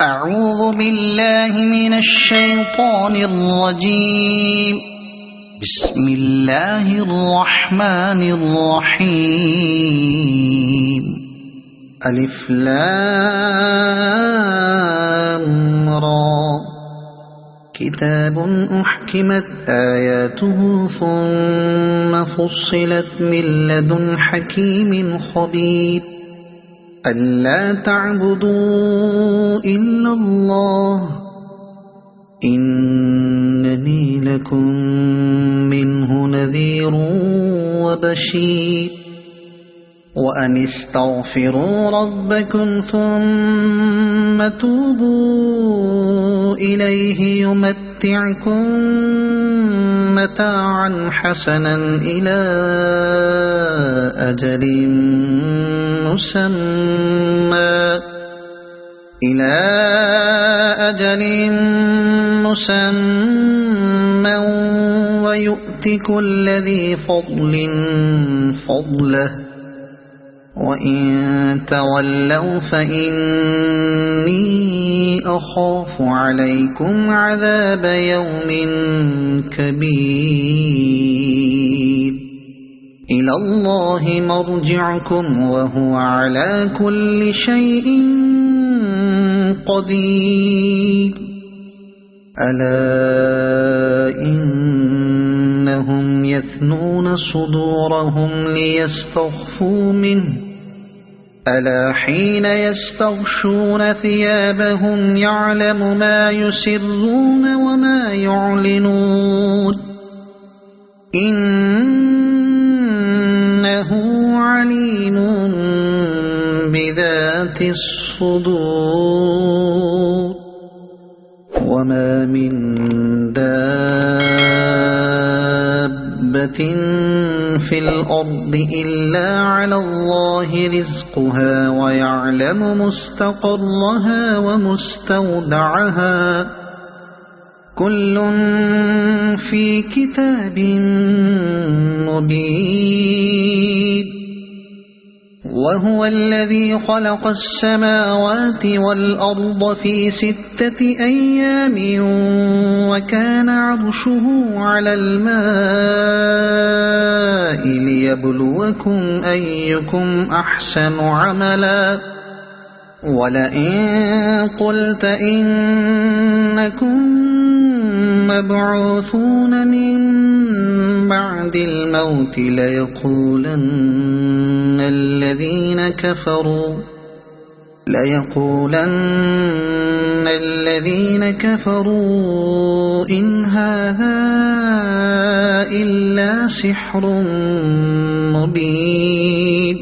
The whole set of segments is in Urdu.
أعوذ بالله من الشيطان الرجيم. بسم الله الرحمن الرحيم. ألف لام را. كتاب أحكمت آياته ثم فصلت من لدن حكيم خبير. ألا تعبدوا إلا الله إنني لكم منه نذير وبشير. وأن استغفروا ربكم ثم توبوا إليه يمتعكم متاعا حسنا إلى أجل مسمى ويؤت كل ذي فضل فضله. وإن تولوا فإني أخاف عليكم عذاب يوم كبير. إلى الله مرجعكم وهو على كل شيء قدير. ألا إنهم يثنون صدورهم ليستخفوا منه. ألا حين يستغشون ثيابهم يعلم ما يسرون وما يعلنون إنه عليم بذات الصدور. وما من دابة في الأرض إلا على الله رزقها ويعلم مستقرها ومستودعها كل في كتاب مبين. وهو الذي خلق السماوات والأرض في 6 أيام وكان عرشه على الماء ليبلوكم أيكم أحسن عملا. ولئن قلت إنكم مبعوثون من بعد الموت ليقولن الذين كفروا إن هذا إلا سحر مبين.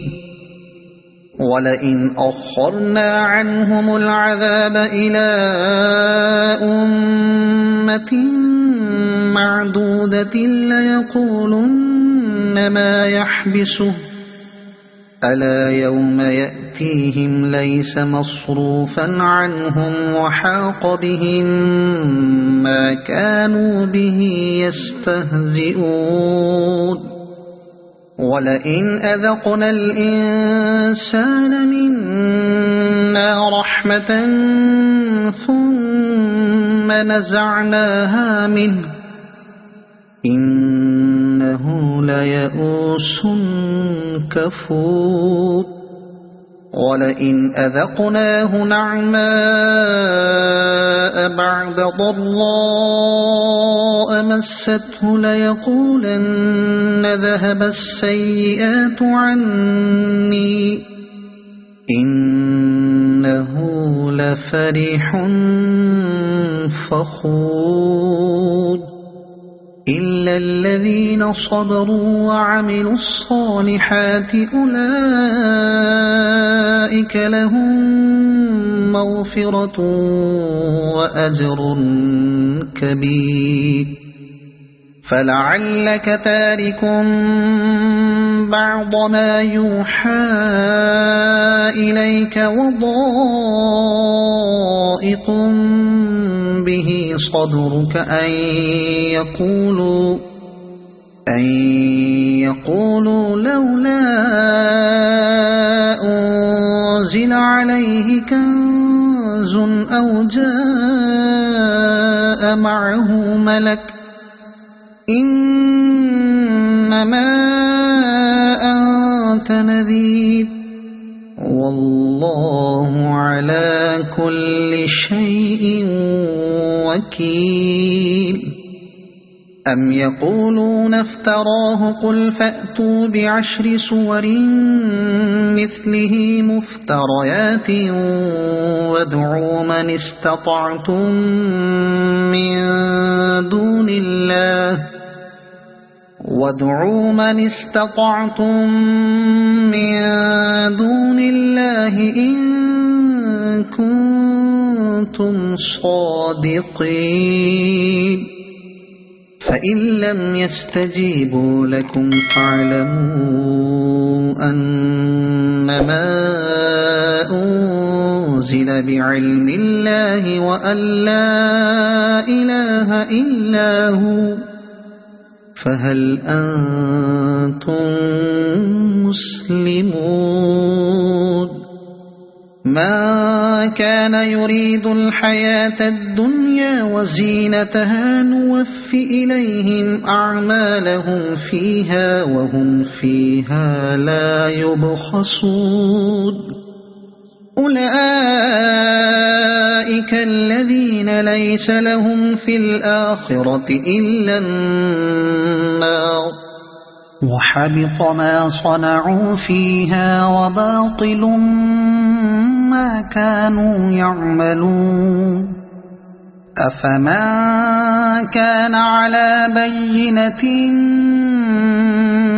ولئن أخرنا عنهم العذاب إلى أمة معدودة ليقولن ما يحبسه. ألا يوم يأتيهم ليس مصروفا عنهم وحاق بهم ما كانوا به يستهزئون. ولئن أذقنا الإنسان منا رحمة ثم نزعناها منه إنه ليئوس كفور. ولئن أذقناه نعماء بعد ضراء مسته ليقولن ذهب السيئات عني إنه لفرح فخور. إلا الذين صبروا وعملوا الصالحات أولئك لهم مغفرة وأجر كبير. فلعلك تارك بعض ما يوحى إليك وضائق به صدرك أن يقولوا لولا أنزل عليه كنز كنز أو جاء معه ملك إنما أنت نذير والله على كل شيء وكيل أم يقولون افتراه قل فأتوا بعشر سور مثله مفتريات وادعوا من استطعتم من دون الله إن كنتم صادقين فإن لم يستجيبوا لكم فاعلموا أنما أنزل بعلم الله وأن لا إله إلا هو فهل أنتم مسلمون ما كان يريد الحياة الدنيا وزينتها نوف إليهم أعمالهم فيها وهم فيها لا يبخسون أولئك الذين ليس لهم في الآخرة إلا النار وحبط ما صنعوا فيها وباطل ما كانوا يعملون أفمن كان على بينة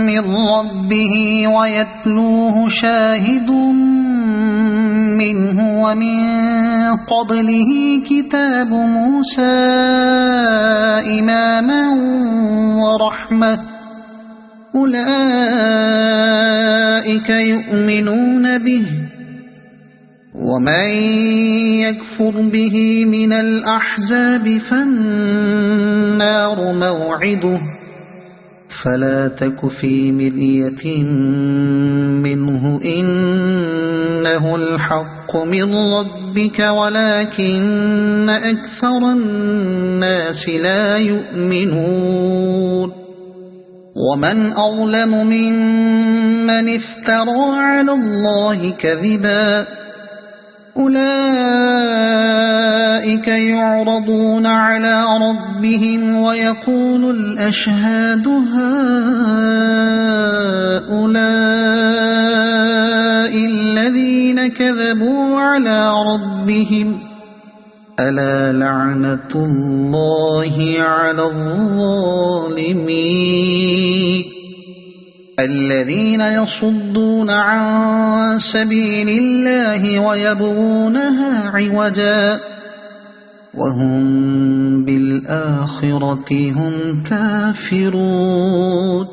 من ربه ويتلوه شاهد منه ومن قبله كتاب موسى إماما ورحمة أولئك يؤمنون به ومن يكفر به من الأحزاب فالنار موعده فلا تك في مرية منه إنه الحق من ربك ولكن أكثر الناس لا يؤمنون ومن أظلم ممن افترى على الله كذبا أولئك يعرضون على ربهم ويقول الأشهاد هؤلاء الذين كذبوا على ربهم ألا لعنة الله على الظالمين الذين يصدون عن سبيل الله ويبغونها عوجا وهم بالآخرة هم كافرون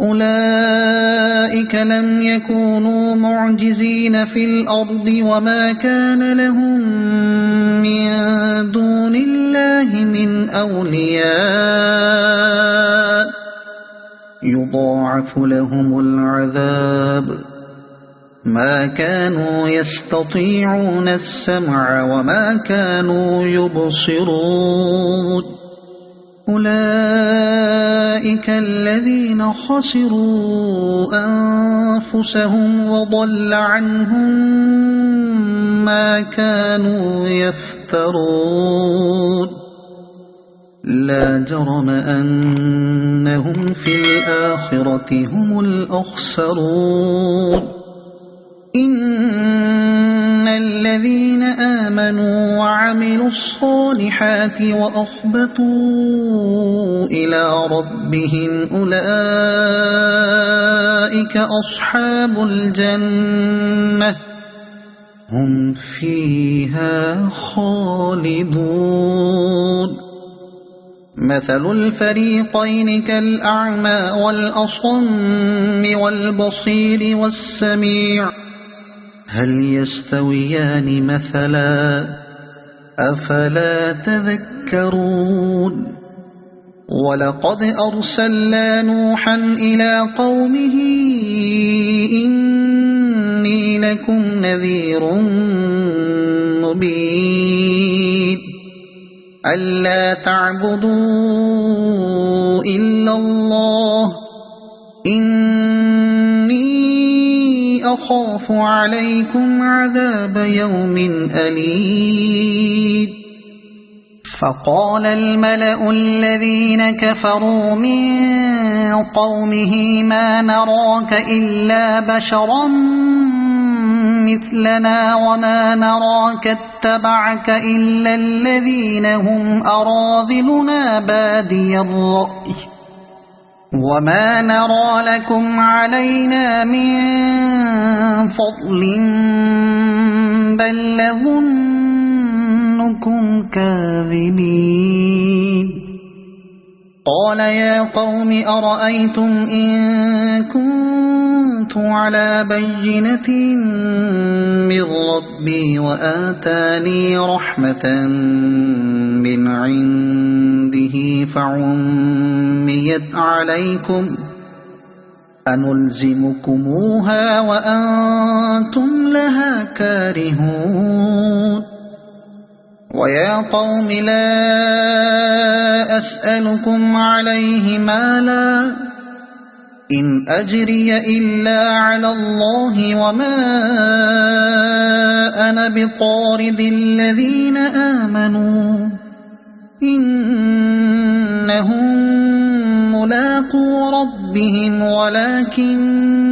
أولئك لم يكونوا معجزين في الأرض وما كان لهم من دون الله من أولياء يضاعف لهم العذاب ما كانوا يستطيعون السمع وما كانوا يبصرون أولئك الذين خسروا أنفسهم وضل عنهم ما كانوا يفترون لا جرم أنهم في الآخرة هم الأخسرون إن الذين آمنوا وعملوا الصالحات وأخبتوا إلى ربهم أولئك أصحاب الجنة هم فيها خالدون مثل الفريقين كالأعمى والأصم والبصير والسميع هل يستويان مثلا أفلا تذكرون ولقد أرسلنا نوحا إلى قومه إني لكم نذير ألا تعبدوا إلا الله إني أخاف عليكم عذاب يوم أليم فقال الملأ الذين كفروا من قومه ما نراك إلا بشرا مثلنا وما نراك اتبعك إلا الذين هم أراذلنا بادي الرأي وما نرى لكم علينا من فضل بل نظنكم كاذبين قال يا قوم أرأيتم إن كنت على بينة من ربي وآتاني رحمة من عنده فعميت عليكم أنلزمكموها وأنتم لها كارهون ويا قوم لا أسألكم عليه مالا إن أجري إلا على الله وما أنا بطارد الذين آمنوا إنهم ملاقو ربهم ولكني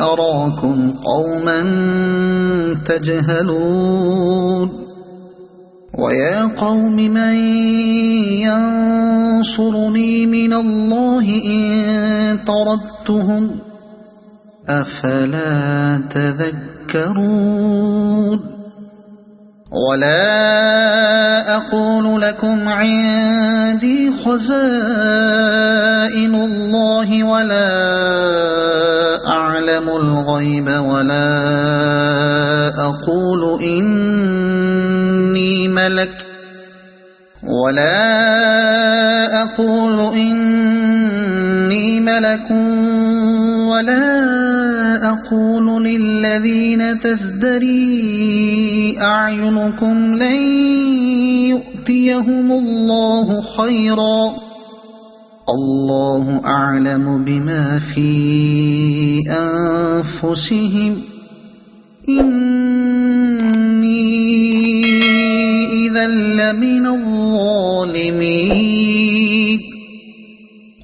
أراكم قوما تجهلون ويا قوم من ينصرني من الله إن طردتهم أفلا تذكرون ولا أقول لكم عندي خزائن الله ولا أعلم الغيب ولا أقول إني ملك ولا أقول للذين تزدري أعينكم لن يؤتيهم الله خيرا الله أعلم بما في أنفسهم إني إذا لمن الظالمين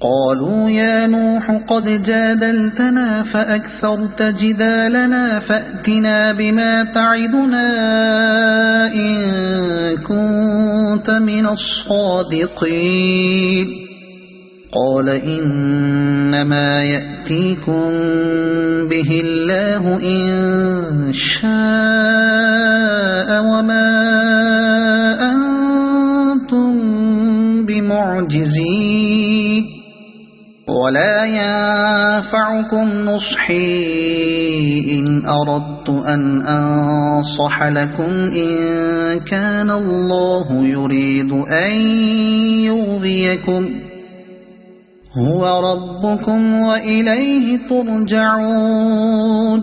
قالوا يا نوح قد جادلتنا فأكثرت جدالنا فأتنا بما تعدنا إن كنت من الصادقين قال إنما يأتيكم به الله إن شاء وما أنتم بمعجزين ولا ينفعكم نصحي إن أردت أن أنصح لكم إن كان الله يريد أن يغويكم هو ربكم وإليه ترجعون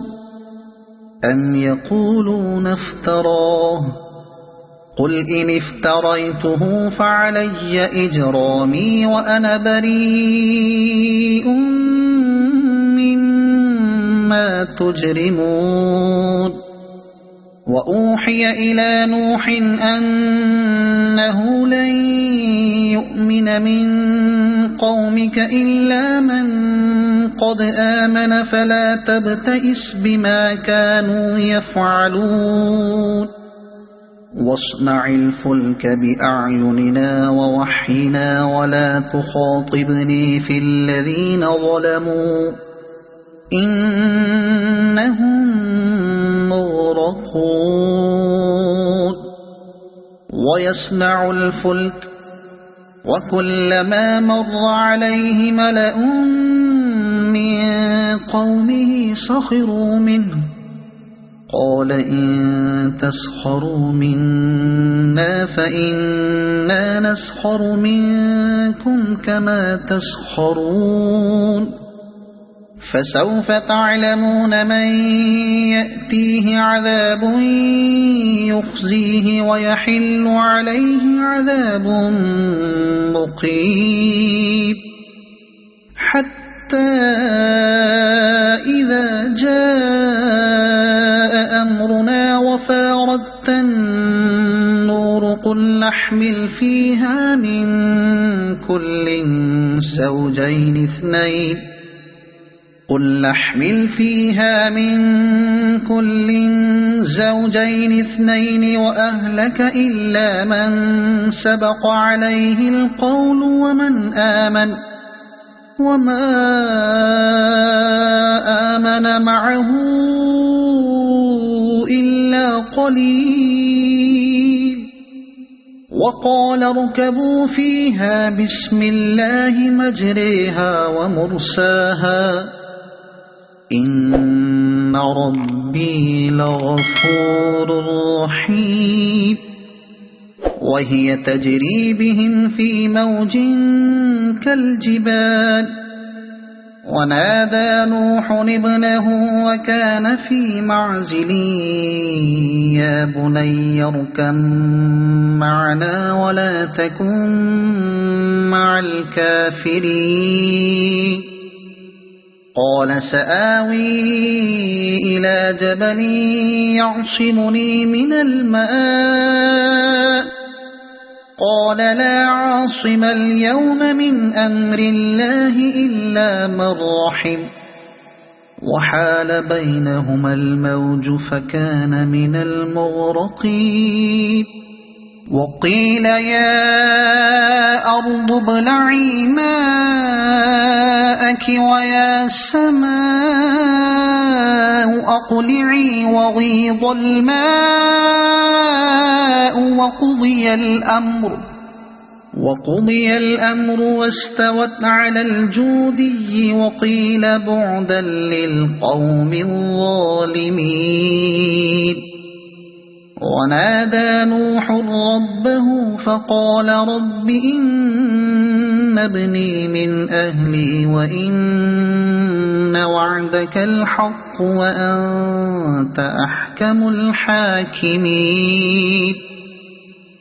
أم يقولون افتراه قل إن افتريته فعلي إجرامي وأنا بريء مما تجرمون وأوحي إلى نوح أنه لن يؤمن من قومك إلا من قد آمن فلا تبتئس بما كانوا يفعلون واصنع الفلك بأعيننا ووحينا ولا تخاطبني في الذين ظلموا إنهم مغرقون ويصنع الفلك وكلما مر عليه ملأ من قومه سخروا منه قال إن تسخروا منا فإنا نسخر منكم كما تسخرون فسوف تعلمون من يأتيه عذاب يخزيه ويحل عليه عذاب مقيم حتى إذا جاء أمرنا وفارت النور قل نحمل فيها من كل زوجين اثنين وأهلك إلا من سبق عليه القول ومن آمن وما آمن معه إلا قليل وقال اركبوا فيها بسم الله مجريها ومرساها إن ربي لغفور رحيم وهي تجري بهم في موج كالجبال ونادى نوح ابنه وكان في معزل يا بني اركب معنا ولا تكن مع الكافرين قال سآوي إلى جبل يعصمني من الماء قال لا عاصم اليوم من أمر الله إلا من رحم وحال بينهما الموج فكان من المغرقين وقيل يا أرض ابلعي ماءك ويا سماء أقلعي وغيض الماء وقضي الأمر واستوت على الجودي وقيل بعدا للقوم الظالمين ونادى نوح ربه فقال رب إن ابني من أهلي وإن وعدك الحق وأنت أحكم الحاكمين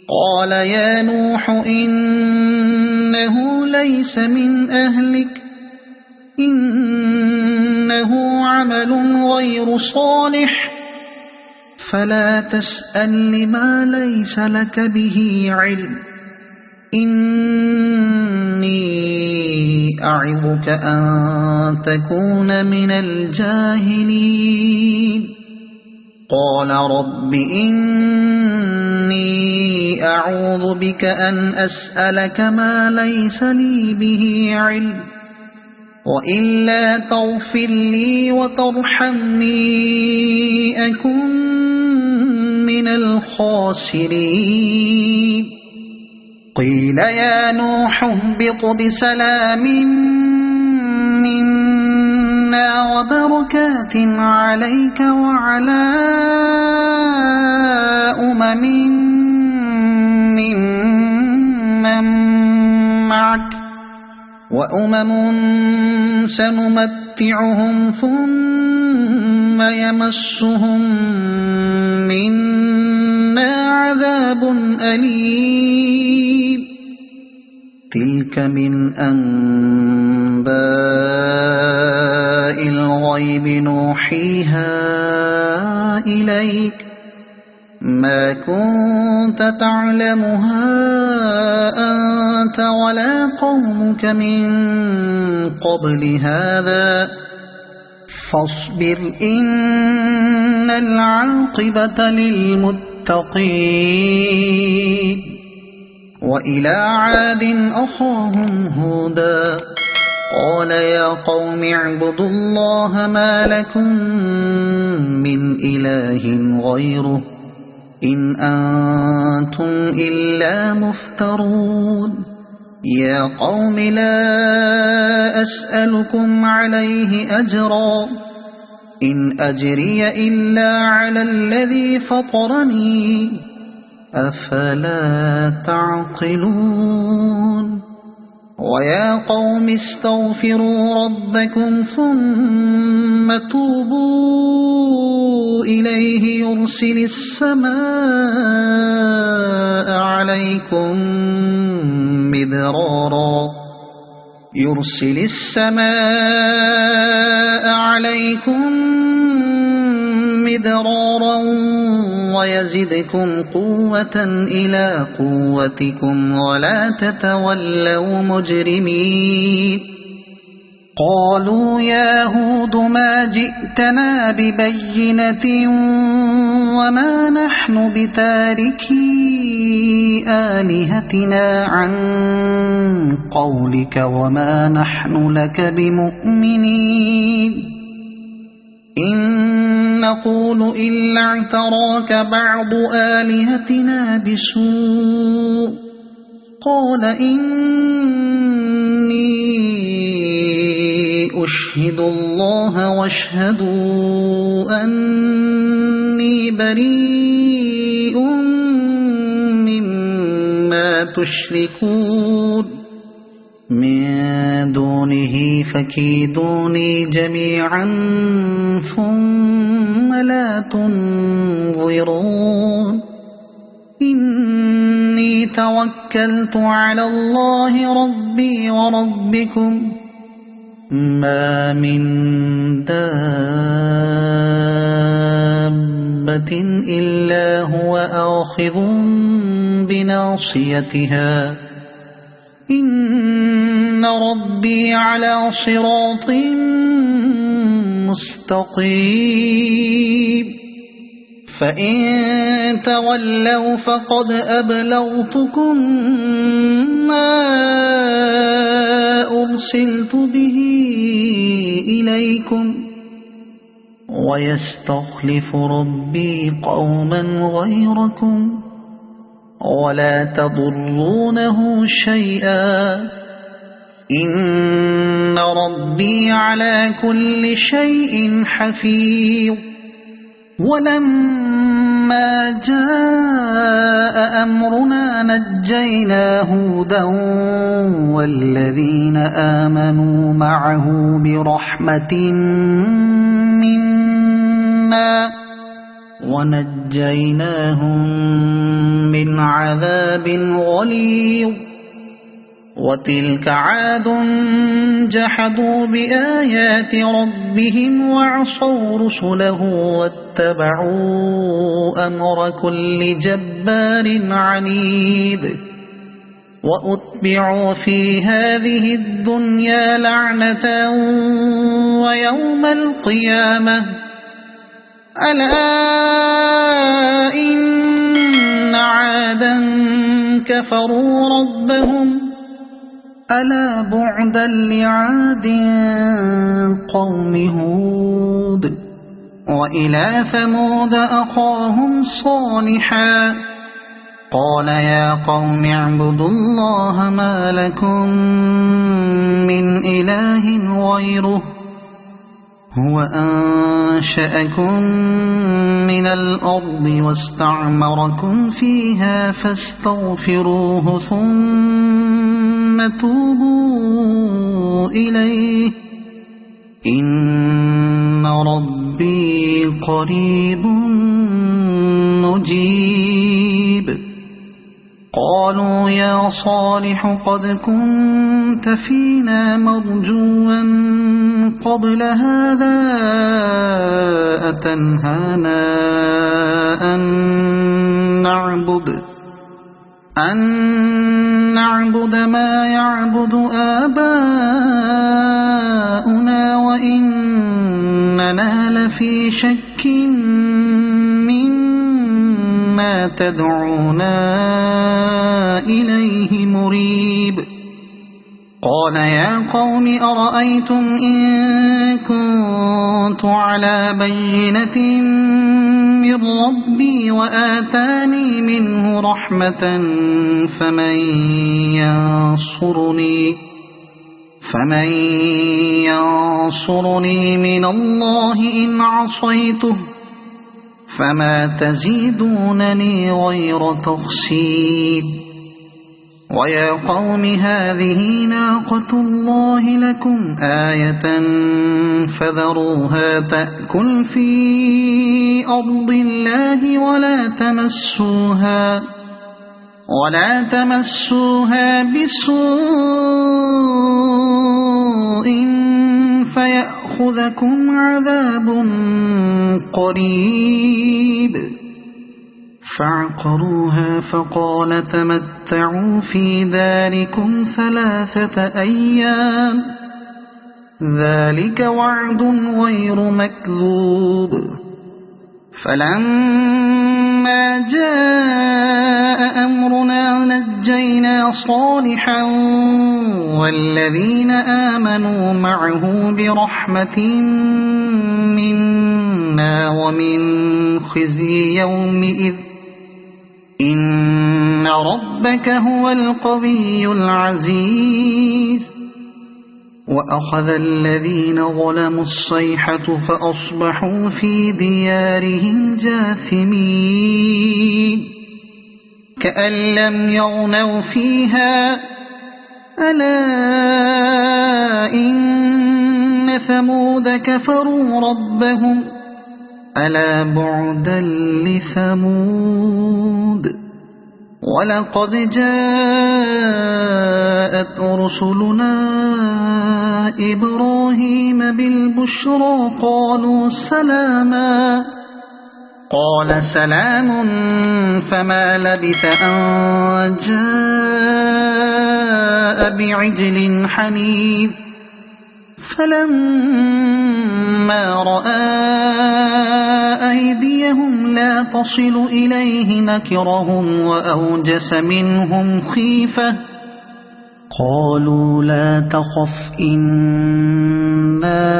قال يا نوح إنه ليس من أهلك إنه عمل غير صالح فلا تسأل لما ليس لك به علم إني أعظك أن تكون من الجاهلين قال رب إني أعوذ بك أن أسألك ما ليس لي به علم وإلا تغفر لي وترحمني أكن من الخاسرين قيل يا نوح اهبط بسلام منا وبركات عليك وعلى أمم ممن معك وأمم سنمتعهم ثم يمسهم منا عذاب أليم تلك من أنباء الغيب نوحيها إليك ما كنت تعلمها أنت ولا قومك من قبل هذا فاصبر إن العاقبة للمتقين وإلى عاد أخاهم هودا قال يا قوم اعبدوا الله ما لكم من إله غيره إن أنتم إلا مفترون يا قوم لا أسألكم عليه أجرا إن أجري إلا على الذي فطرني أفلا تعقلون ويا قوم استغفروا ربكم ثم توبوا إليه يرسل السماء عليكم مدرارا ويزدكم قوة إلى قوتكم ولا تتولوا مجرمين قالوا يا هود ما جئتنا ببينة وما نحن بتاركي آلهتنا عن قولك وما نحن لك بمؤمنين إن نقول إلا اعتراك بعض آلهتنا بسوء قال إني أشهد الله واشهدوا أني بريء مما تشركون من دونه فكيدوني جميعا ثم لا تنظرون إني توكلت على الله ربي وربكم ما من دابة إلا هو آخذ بناصيتها إن ربي على صراط مستقيم فإن تولوا فقد أبلغتكم ما أرسلت به إليكم ويستخلف ربي قوما غيركم ولا تضرونه شيئا إن ربي على كل شيء حفيظ ولما جاء أمرنا نجينا هودا والذين آمنوا معه برحمة منا ونجيناهم من عذاب غليظ وتلك عاد جحدوا بآيات ربهم وعصوا رسله واتبعوا أمر كل جبار عنيد وأتبعوا في هذه الدنيا لعنة ويوم القيامة ألا إن عادا كفروا ربهم ألا بعدا لعاد قوم هود وإلى ثمود أخاهم صالحا قال يا قوم اعبدوا الله ما لكم من إله غيره هو أنشأكم من الأرض واستعمركم فيها فاستغفروه ثم توبوا إليه إن ربي قريب مجيب قالوا يا صالح قد كنت فينا مرجوا قبل هذا أتنهانا أن نعبد ما يعبد آباؤنا وإننا لفي شك مما تدعونا إليه مريب قال يا قوم أرأيتم إن كنت على بينة من ربي وآتاني منه رحمة فمن ينصرني من الله إن عصيته فما تزيدونني غير تخسير ويا قوم هذه ناقة الله لكم آية فذروها تأكل في أرض الله ولا تمسوها بسوء فيأخذكم عذاب قريب. فعقروها فقال تمتعوا في داركم 3 أيام ذلك وعد غير مكذوب. فلما جاء أمرنا نجينا صالحا والذين آمنوا معه برحمة منا ومن خزي يومئذ إن ربك هو القوي العزيز. وأخذ الذين ظلموا الصيحة فأصبحوا في ديارهم جاثمين كأن لم يغنوا فيها ألا إن ثمود كفروا ربهم ألا بعدا لثمود. ولقد جاءت رسلنا إبراهيم بالبشرى قالوا سلاما قال سلام فما لبث أن جاء بعجل حنيذ. فلما رأى أيديهم لا تصل إليه نكرهم وأوجس منهم خيفة قالوا لا تخف إنا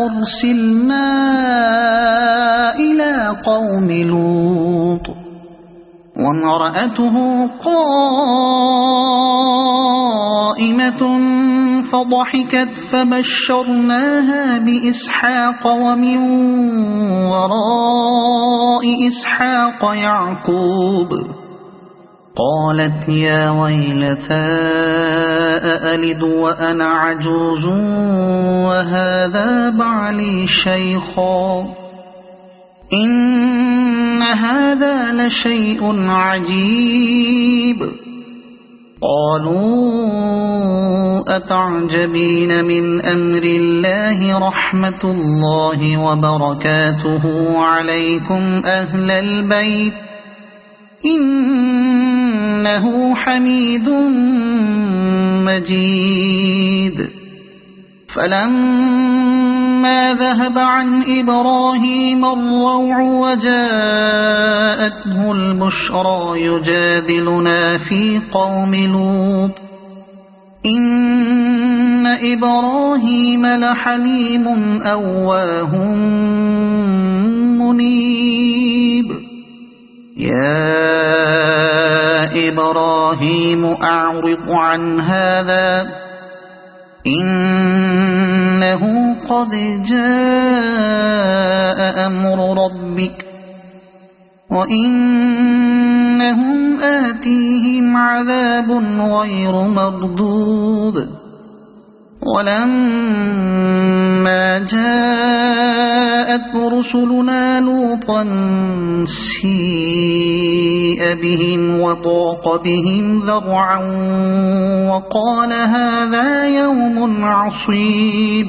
أرسلنا إلى قوم لوط وامرأته قائمة فضحكت فبشرناها بإسحاق ومن وراء إسحاق يعقوب. قالت يا ويلتى أألد وأنا عجوز وهذا بعلي شيخا إن هذا لشيء عجيب. قالوا أتعجبين من أمر الله رحمة الله وبركاته عليكم أهل البيت إنه حميد مجيد. فلما ذهب عن إبراهيم الروع وجاءته البشرى يجادلنا في قوم لوط إن إبراهيم لحليم أواه منيب. يا إبراهيم أعرض عن هذا إنه قد جاء أمر ربك وإنهم آتيهم عذاب غير مردود. ولما جاءت رسلنا لوطا سيء بهم وضاق بهم ذرعا وقال هذا يوم عصيب.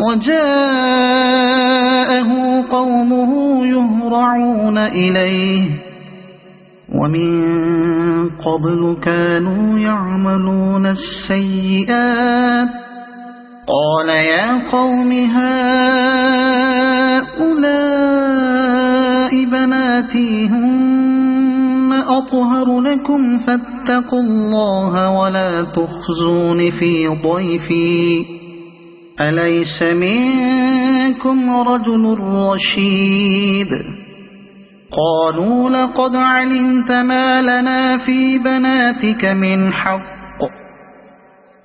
وجاءه قومه يهرعون إليه ومن قبل كانوا يعملون السيئات قال يا قوم هؤلاء بناتي هن أطهر لكم فاتقوا الله ولا تخزون في ضيفي أليس منكم رجل رشيد. قالوا لقد علمت ما لنا في بناتك من حق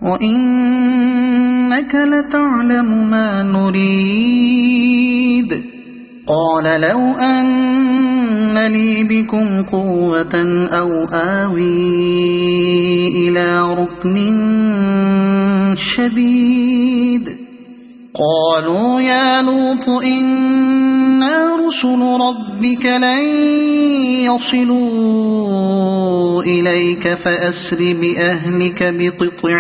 وإنك لتعلم ما نريد قال لو أن لي بكم قوة أو آوي إلى ركن شديد قالوا يا لوط إنا رسل ربك لن يصلوا إليك فأسر بأهلك بقطع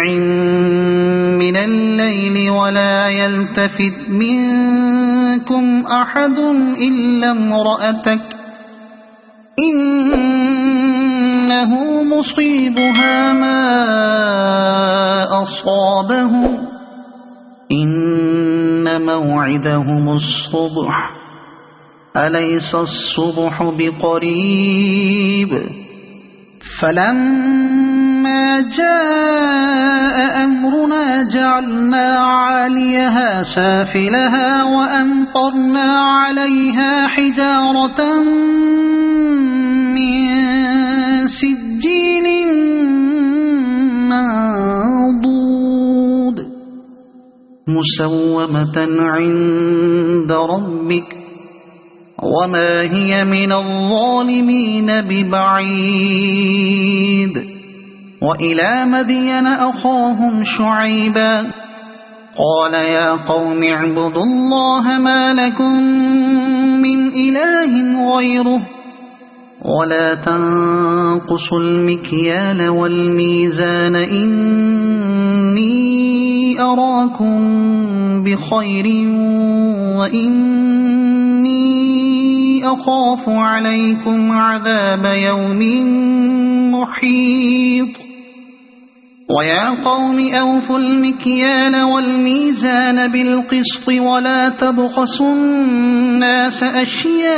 من الليل ولا يلتفت منكم أحد إلا امرأتك إنه مصيبها ما أصابهم إن موعدهم الصبح أليس الصبح بقريب فلما جاء أمرنا جعلنا عاليها سافلها وأمطرنا عليها حجارة من سجيل منضود مسومة عند ربك وما هي من الظالمين ببعيد وإلى مدين أخاهم شعيبا قال يا قوم اعبدوا الله ما لكم من إله غيره ولا تنقصوا المكيال والميزان إني أراكم بخير وإني أخاف عليكم عذاب يوم محيط ويا قوم أوفوا المكيال والميزان بالقسط ولا تبخسوا الناس أشياءهم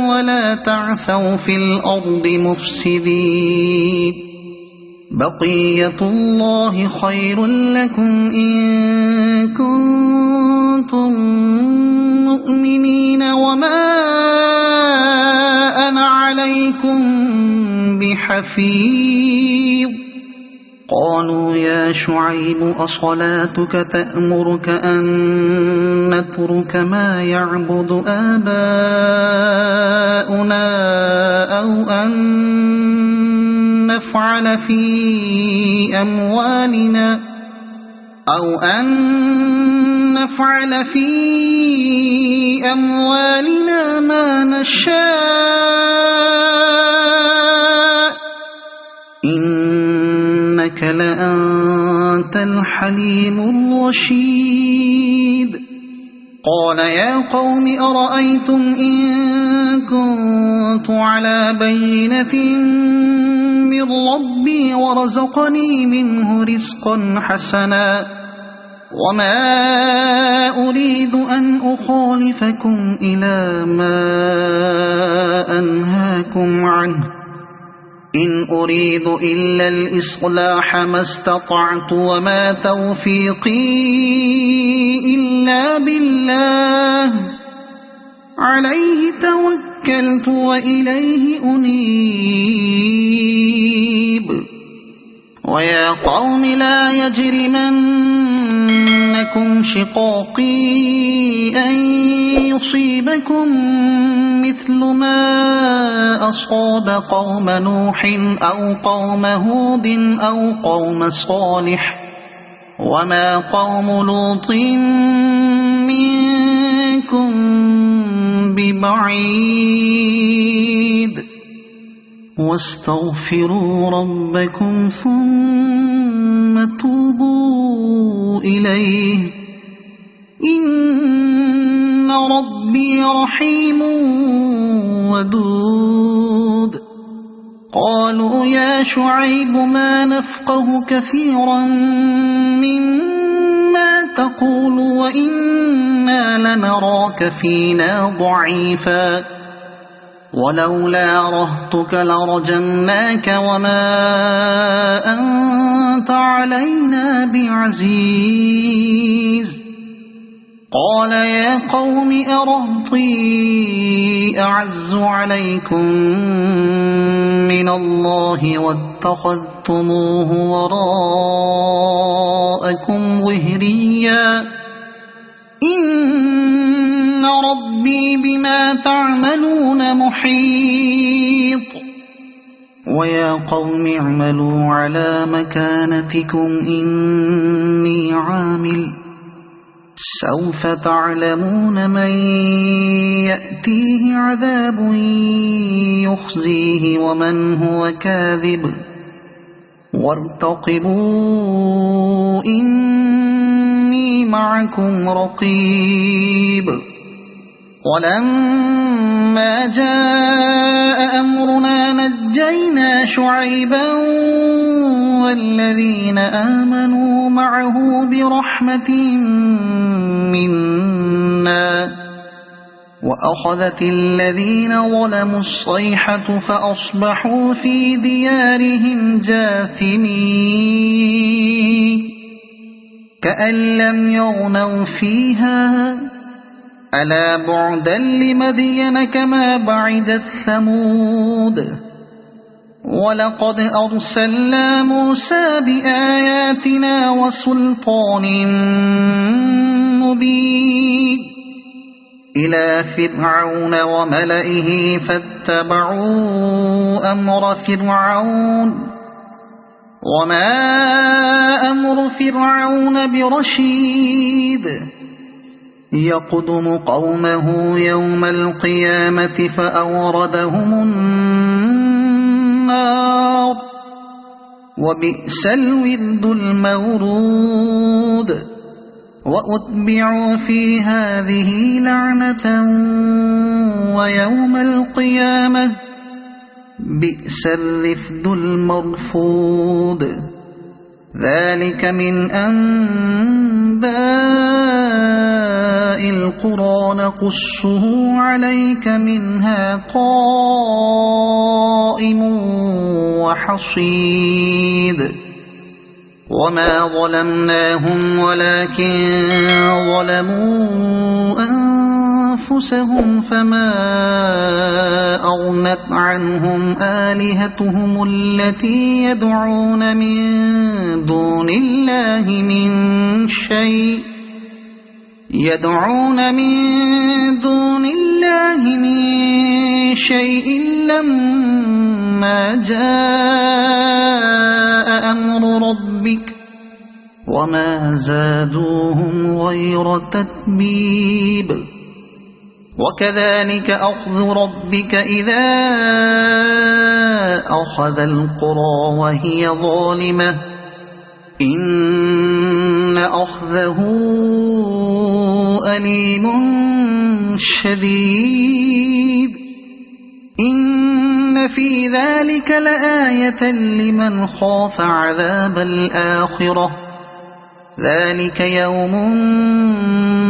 ولا تعثوا في الأرض مفسدين بقية الله خير لكم إن كنتم مؤمنين وما أنا عليكم بحفيظ قالوا يا شعيب أصلاتك تأمرك أن نترك ما يعبد آباؤنا أو أن نفعل في أموالنا ما نشاء إنك لأنت الحليم الرشيد قال يا قوم أرأيتم إن كنت على بينة من ربي ورزقني منه رزقا حسنا وما أريد أن أخالفكم إلى ما أنهاكم عنه إن أريد إلا الإصلاح ما استطعت وما توفيقي إلا بالله عليه توكلت وإليه أنيب ويا قوم لا يجرمنكم شقاقي أن يصيبكم مثل ما أصاب قوم نوح أو قوم هود أو قوم صالح وما قوم لوط منكم ببعيد واستغفروا ربكم ثم توبوا إليه إن ربي رحيم ودود قالوا يا شعيب ما نفقه كثيرا مما تقول وإنا لنراك فينا ضعيفا ولولا رهطك لرجمناك وما أنت علينا بعزيز قال يا قوم أرهطي أعز عليكم من الله واتخذتموه وراءكم ظهريا إن إن ربي بما تعملون محيط ويا قوم اعملوا على مكانتكم إني عامل سوف تعلمون من يأتيه عذاب يخزيه ومن هو كاذب وارتقبوا إني معكم رقيب ولما جاء أمرنا نجينا شعيبا والذين آمنوا معه برحمة منا وأخذت الذين ظلموا الصيحة فأصبحوا في ديارهم جاثمين كأن لم يغنوا فيها ألا بعدا لمدين كما بعدت ثمود ولقد أرسلنا موسى بآياتنا وسلطان مبين إلى فرعون وملئه فاتبعوا أمر فرعون وما أمر فرعون برشيد يقدم قومه يوم القيامة فأوردهم النار وبئس الورد المورود وأتبعوا في هذه لعنة ويوم القيامة بئس الرفد المرفود ذلك من أنباء القرى نقصه عليك منها قائم وحصيد وما ظلمناهم ولكن ظلموا أنفسهم فما أغنت عنهم آلهتهم التي يدعون من دون الله من شيء لما جاء أمر ربك وما زادوهم غير تتبيب وكذلك أخذ ربك إذا أخذ القرى وهي ظالمة إن أخذه أليم شديد إن في ذلك لآية لمن خاف عذاب الآخرة ذلك يوم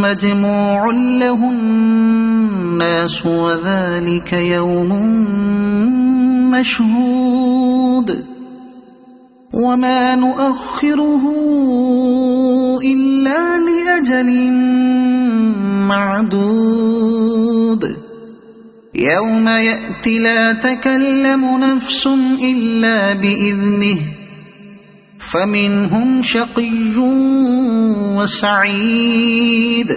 مجموع له الناس وذلك يوم مشهود وما نؤخره إلا لأجل معدود يوم يأتي لا تكلم نفس إلا بإذنه فمنهم شقي وسعيد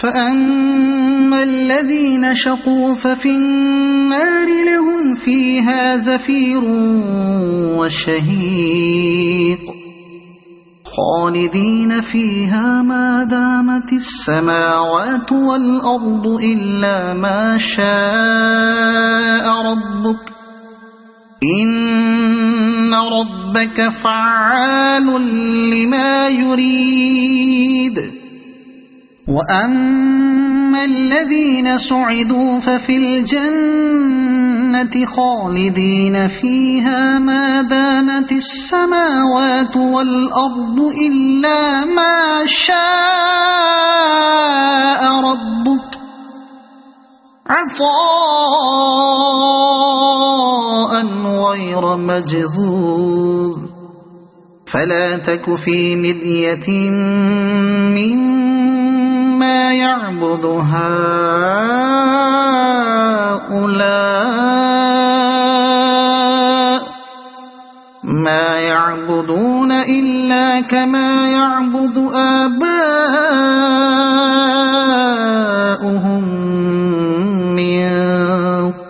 فأما الذين شقوا ففي النار لهم فيها زفير وشهيق خالدين فيها ما دامت السماوات والأرض إلا ما شاء ربك إن ربك فعال لما يريد وأما الذين سعدوا ففي الجنة خالدين فيها ما دامت السماوات والأرض إلا ما شاء ربك عطاء غير مجذوذ فلا تك في مرية مما يعبد هؤلاء ما يعبدون إلا كما يعبد آباؤهم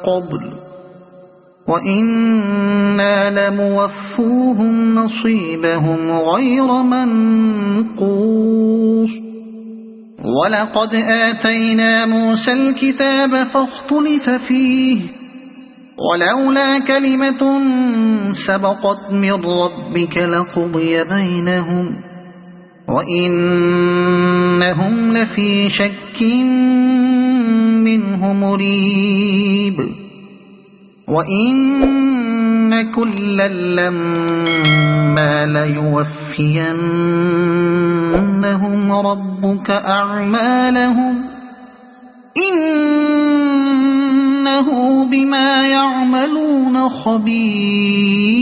قبل وإنا لموفوهم نصيبهم غير منقوص ولقد آتينا موسى الكتاب فاختلف فيه ولولا كلمة سبقت من ربك لقضي بينهم وإنهم لفي شك منه مريب وإن كلا لما ليوفينهم ربك أعمالهم إنه بما يعملون خبير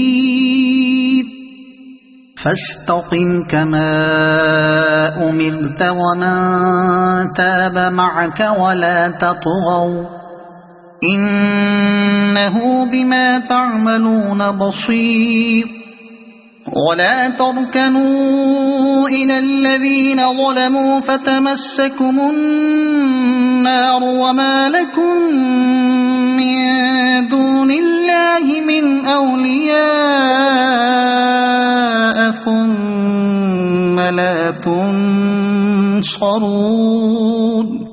فاستقم كما أمرت ومن تاب معك ولا تطغوا إنه بما تعملون بصير ولا تركنوا إلى الذين ظلموا فتمسكم النار وما لكم من دون الله من أولياء ثم لا تنصرون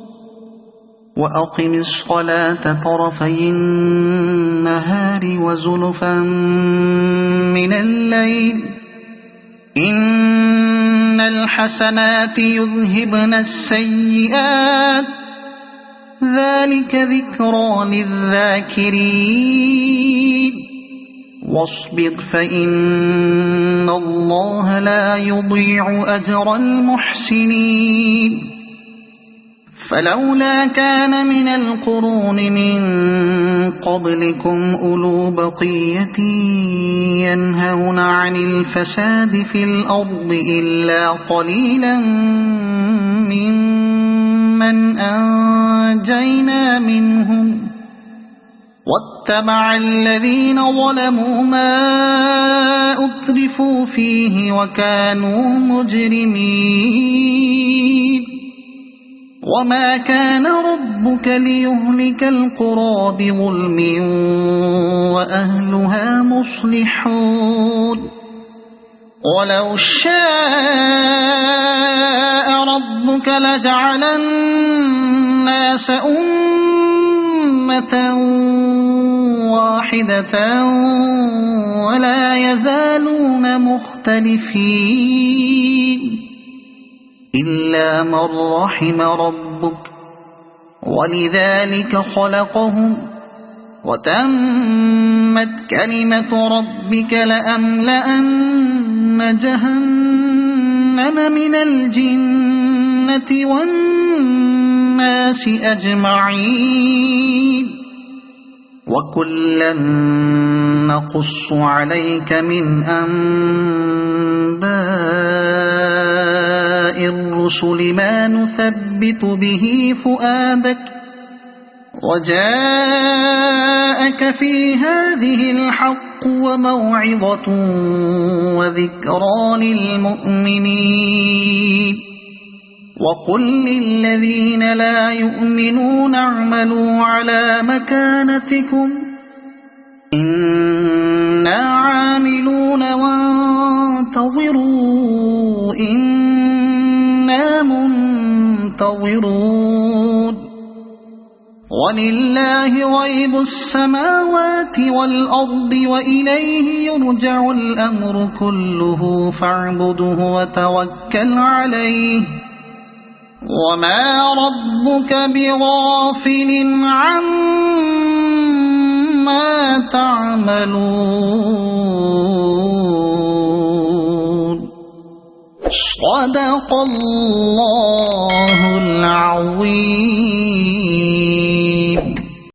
وأقم الصلاة طرفي النهار وزلفا من الليل إن الحسنات يذهبن السيئات ذلك ذكرى للذاكرين واصبر فإن الله لا يضيع أجر المحسنين فلولا كان من القرون من قبلكم أولو بقية ينهون عن الفساد في الأرض إلا قليلا ممن أنجينا منهم واتبع الذين ظلموا ما أترفوا فيه وكانوا مجرمين وما كان ربك ليهلك القرى بظلم وأهلها مصلحون ولو شاء ربك لجعل الناس أمة واحدة ولا يزالون مختلفين إلا من رحم ربك ولذلك خلقهم وتمت كلمة ربك لأملأن جهنم من الجنة والناس أجمعين وكلا نقص عليك من أنباء الرسل ما نثبت به فؤادك وجاءك في هذه الحق وموعظة وذكرى للمؤمنين وقل للذين لا يؤمنون اعملوا على مكانتكم إنا عاملون وانتظروا إنا منتظرون ولله غيب السماوات والأرض وإليه يرجع الأمر كله فاعبده وتوكل عليه وما ربك بغافل عما تعملون صدق الله العظيم.